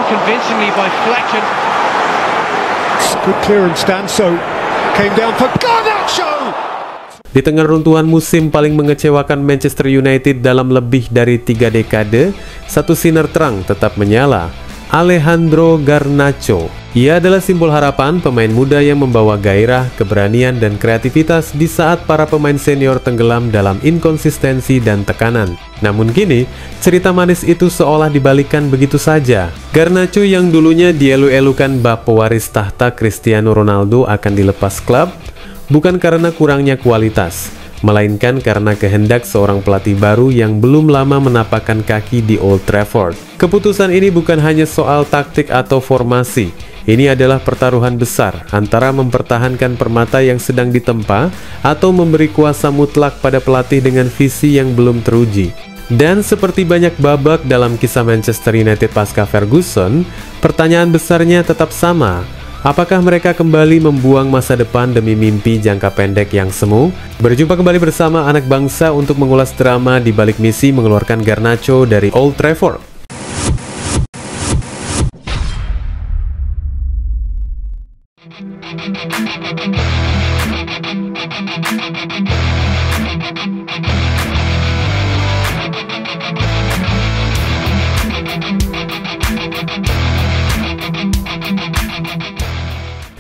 convincingly by Fletcher. Good clearance, Danso came down for Garnacho. Di tengah runtuhan musim paling mengecewakan Manchester United dalam lebih dari 3 dekade, satu sinar terang tetap menyala. Alejandro Garnacho. Ia adalah simbol harapan pemain muda yang membawa gairah, keberanian, dan kreativitas di saat para pemain senior tenggelam dalam inkonsistensi dan tekanan. Namun kini, cerita manis itu seolah dibalikan begitu saja. Garnacho yang dulunya dielu-elukan bap pewaris tahta Cristiano Ronaldo akan dilepas klub, bukan karena kurangnya kualitas, melainkan karena kehendak seorang pelatih baru yang belum lama menapakkan kaki di Old Trafford. Keputusan ini bukan hanya soal taktik atau formasi. Ini adalah pertaruhan besar antara mempertahankan permata yang sedang ditempa atau memberi kuasa mutlak pada pelatih dengan visi yang belum teruji. Dan seperti banyak babak dalam kisah Manchester United pasca Ferguson, pertanyaan besarnya tetap sama. Apakah mereka kembali membuang masa depan demi mimpi jangka pendek yang semu? Berjumpa kembali bersama anak bangsa untuk mengulas drama di balik misi mengeluarkan Garnacho dari Old Trafford.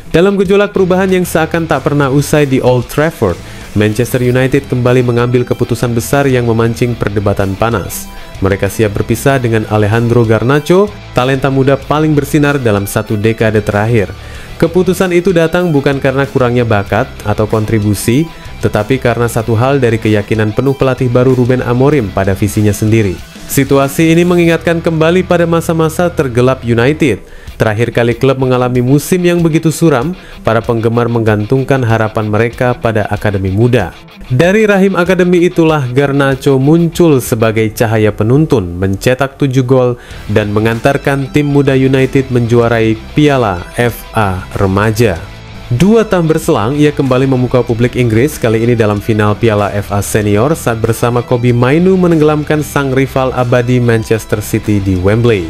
Dalam gejolak perubahan yang seakan tak pernah usai di Old Trafford, Manchester United kembali mengambil keputusan besar yang memancing perdebatan panas. Mereka siap berpisah dengan Alejandro Garnacho, talenta muda paling bersinar dalam 1 dekade terakhir. Keputusan itu datang bukan karena kurangnya bakat atau kontribusi, tetapi karena satu hal dari keyakinan penuh pelatih baru Ruben Amorim pada visinya sendiri. Situasi ini mengingatkan kembali pada masa-masa tergelap United. Terakhir kali klub mengalami musim yang begitu suram, para penggemar menggantungkan harapan mereka pada akademi muda. Dari rahim akademi itulah Garnacho muncul sebagai cahaya penuntun, mencetak 7 gol dan mengantarkan tim muda United menjuarai Piala FA Remaja. 2 tahun berselang, ia kembali memukau publik Inggris, kali ini dalam final Piala FA Senior saat bersama Kobbie Mainoo menenggelamkan sang rival abadi Manchester City di Wembley.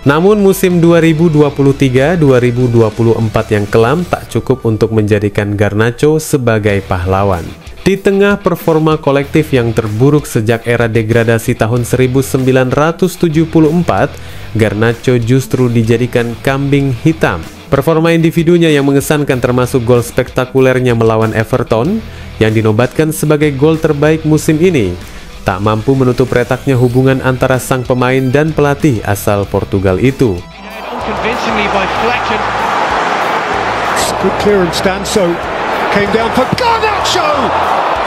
Namun musim 2023-2024 yang kelam tak cukup untuk menjadikan Garnacho sebagai pahlawan. Di tengah performa kolektif yang terburuk sejak era degradasi tahun 1974, Garnacho justru dijadikan kambing hitam. Performa individunya yang mengesankan termasuk gol spektakulernya melawan Everton, yang dinobatkan sebagai gol terbaik musim ini, tak mampu menutup retaknya hubungan antara sang pemain dan pelatih asal Portugal itu. Good clearance, Danso came down for Garnacho.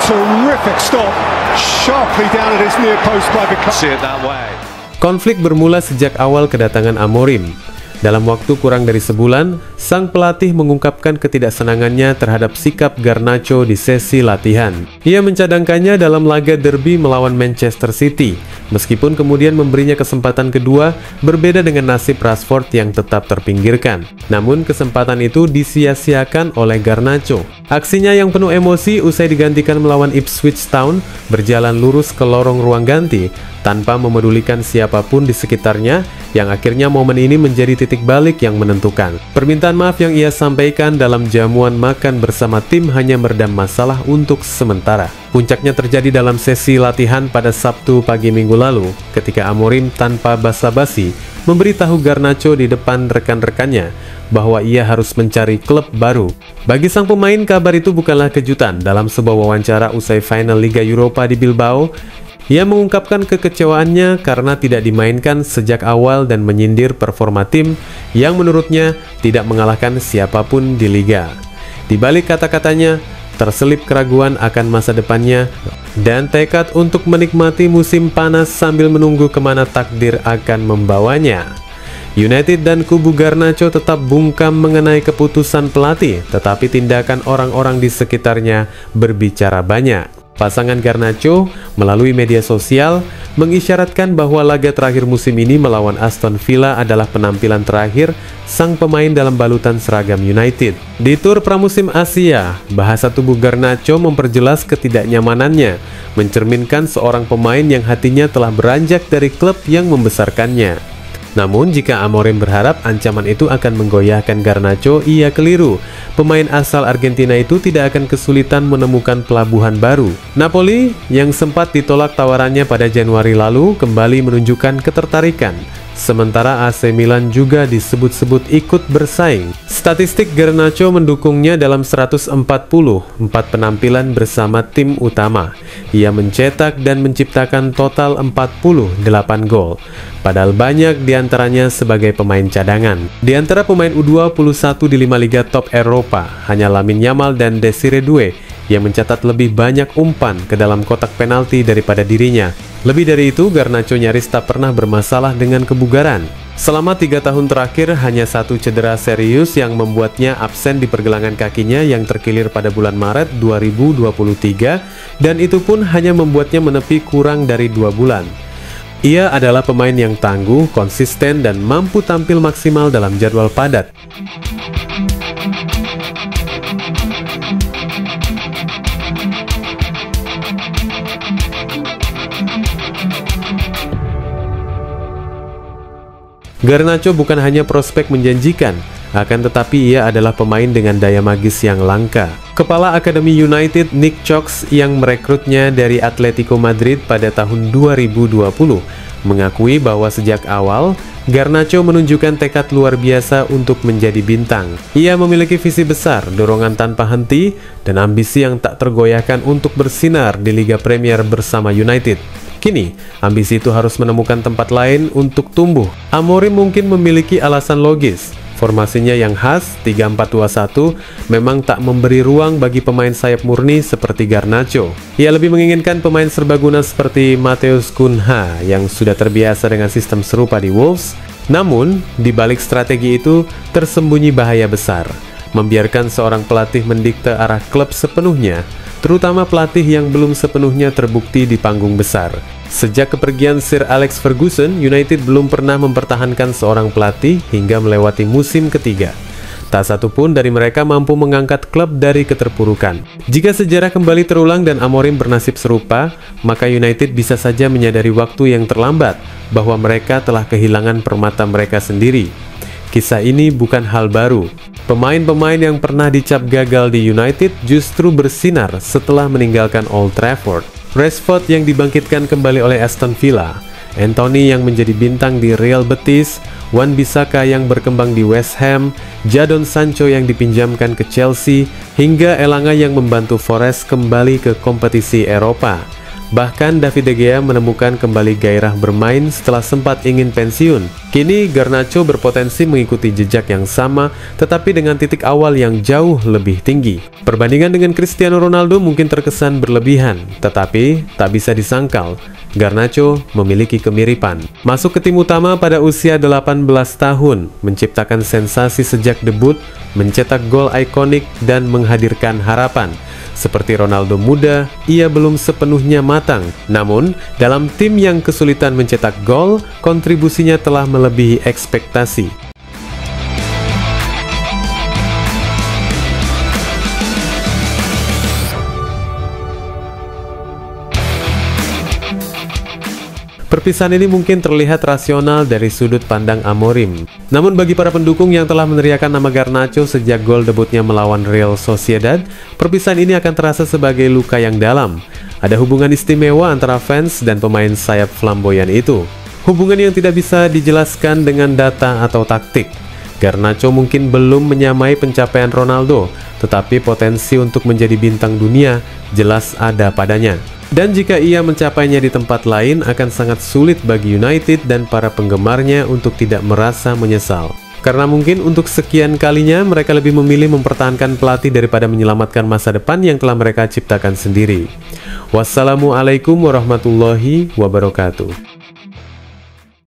Terrific stop, sharply down at his near post by the See it that way. Konflik bermula sejak awal kedatangan Amorim. Dalam waktu kurang dari sebulan, sang pelatih mengungkapkan ketidaksenangannya terhadap sikap Garnacho di sesi latihan. Ia mencadangkannya dalam laga derby melawan Manchester City, meskipun kemudian memberinya kesempatan kedua, berbeda dengan nasib Rashford yang tetap terpinggirkan. Namun kesempatan itu disia-siakan oleh Garnacho. Aksinya yang penuh emosi usai digantikan melawan Ipswich Town berjalan lurus ke lorong ruang ganti, tanpa memedulikan siapapun di sekitarnya, yang akhirnya momen ini menjadi titik balik yang menentukan. Permintaan maaf yang ia sampaikan dalam jamuan makan bersama tim hanya meredam masalah untuk sementara. Puncaknya terjadi dalam sesi latihan pada Sabtu pagi minggu lalu, ketika Amorim tanpa basa-basi memberitahu Garnacho di depan rekan-rekannya bahwa ia harus mencari klub baru. Bagi sang pemain, kabar itu bukanlah kejutan. Dalam sebuah wawancara usai final Liga Eropa di Bilbao, ia mengungkapkan kekecewaannya karena tidak dimainkan sejak awal dan menyindir performa tim yang menurutnya tidak mengalahkan siapapun di liga. Di balik kata-katanya, terselip keraguan akan masa depannya dan tekad untuk menikmati musim panas sambil menunggu kemana takdir akan membawanya. United dan kubu Garnacho tetap bungkam mengenai keputusan pelatih, tetapi tindakan orang-orang di sekitarnya berbicara banyak. Pasangan Garnacho melalui media sosial mengisyaratkan bahwa laga terakhir musim ini melawan Aston Villa adalah penampilan terakhir sang pemain dalam balutan seragam United. Di tur pramusim Asia, bahasa tubuh Garnacho memperjelas ketidaknyamanannya, mencerminkan seorang pemain yang hatinya telah beranjak dari klub yang membesarkannya. Namun jika Amorim berharap ancaman itu akan menggoyahkan Garnacho, ia keliru. Pemain asal Argentina itu tidak akan kesulitan menemukan pelabuhan baru. Napoli yang sempat ditolak tawarannya pada Januari lalu kembali menunjukkan ketertarikan. Sementara AC Milan juga disebut-sebut ikut bersaing. Statistik Garnacho mendukungnya dalam 144 penampilan bersama tim utama. Ia mencetak dan menciptakan total 48 gol, padahal banyak diantaranya sebagai pemain cadangan. Di antara pemain U21 di 5 liga top Eropa, hanya Lamine Yamal dan Desire Doué yang mencatat lebih banyak umpan ke dalam kotak penalti daripada dirinya. Lebih dari itu, Garnacho nyaris tak pernah bermasalah dengan kebugaran. Selama 3 tahun terakhir, hanya satu cedera serius yang membuatnya absen di pergelangan kakinya yang terkilir pada bulan Maret 2023, dan itu pun hanya membuatnya menepi kurang dari 2 bulan. Ia adalah pemain yang tangguh, konsisten, dan mampu tampil maksimal dalam jadwal padat. Garnacho bukan hanya prospek menjanjikan, akan tetapi ia adalah pemain dengan daya magis yang langka. Kepala Akademi United Nick Chox yang merekrutnya dari Atletico Madrid pada tahun 2020 mengakui bahwa sejak awal Garnacho menunjukkan tekad luar biasa untuk menjadi bintang. Ia memiliki visi besar, dorongan tanpa henti, dan ambisi yang tak tergoyahkan untuk bersinar di Liga Premier bersama United. Kini, ambisi itu harus menemukan tempat lain untuk tumbuh. Amorim mungkin memiliki alasan logis. Formasinya yang khas, 3-4-2-1, memang tak memberi ruang bagi pemain sayap murni seperti Garnacho. Ia lebih menginginkan pemain serbaguna seperti Matheus Cunha yang sudah terbiasa dengan sistem serupa di Wolves. Namun, di balik strategi itu, tersembunyi bahaya besar. Membiarkan seorang pelatih mendikte arah klub sepenuhnya, terutama pelatih yang belum sepenuhnya terbukti di panggung besar. Sejak kepergian Sir Alex Ferguson, United belum pernah mempertahankan seorang pelatih hingga melewati musim ketiga. Tak satu pun dari mereka mampu mengangkat klub dari keterpurukan. Jika sejarah kembali terulang dan Amorim bernasib serupa, maka United bisa saja menyadari waktu yang terlambat bahwa mereka telah kehilangan permata mereka sendiri. Kisah ini bukan hal baru. Pemain-pemain yang pernah dicap gagal di United justru bersinar setelah meninggalkan Old Trafford. Rashford yang dibangkitkan kembali oleh Aston Villa, Anthony yang menjadi bintang di Real Betis, Wan-Bissaka yang berkembang di West Ham, Jadon Sancho yang dipinjamkan ke Chelsea, hingga Elanga yang membantu Forest kembali ke kompetisi Eropa. Bahkan David De Gea menemukan kembali gairah bermain setelah sempat ingin pensiun. Kini Garnacho berpotensi mengikuti jejak yang sama, tetapi dengan titik awal yang jauh lebih tinggi. Perbandingan dengan Cristiano Ronaldo mungkin terkesan berlebihan, tetapi tak bisa disangkal, Garnacho memiliki kemiripan. Masuk ke tim utama pada usia 18 tahun, menciptakan sensasi sejak debut, mencetak gol ikonik dan menghadirkan harapan. Seperti Ronaldo muda, ia belum sepenuhnya matang. Namun, dalam tim yang kesulitan mencetak gol, kontribusinya telah melebihi ekspektasi. Perpisahan ini mungkin terlihat rasional dari sudut pandang Amorim. Namun bagi para pendukung yang telah meneriakan nama Garnacho sejak gol debutnya melawan Real Sociedad, perpisahan ini akan terasa sebagai luka yang dalam. Ada hubungan istimewa antara fans dan pemain sayap flamboyan itu. Hubungan yang tidak bisa dijelaskan dengan data atau taktik. Garnacho mungkin belum menyamai pencapaian Ronaldo, tetapi potensi untuk menjadi bintang dunia jelas ada padanya. Dan jika ia mencapainya di tempat lain, akan sangat sulit bagi United dan para penggemarnya untuk tidak merasa menyesal. Karena mungkin untuk sekian kalinya mereka lebih memilih mempertahankan pelatih daripada menyelamatkan masa depan yang telah mereka ciptakan sendiri. Wassalamualaikum warahmatullahi wabarakatuh.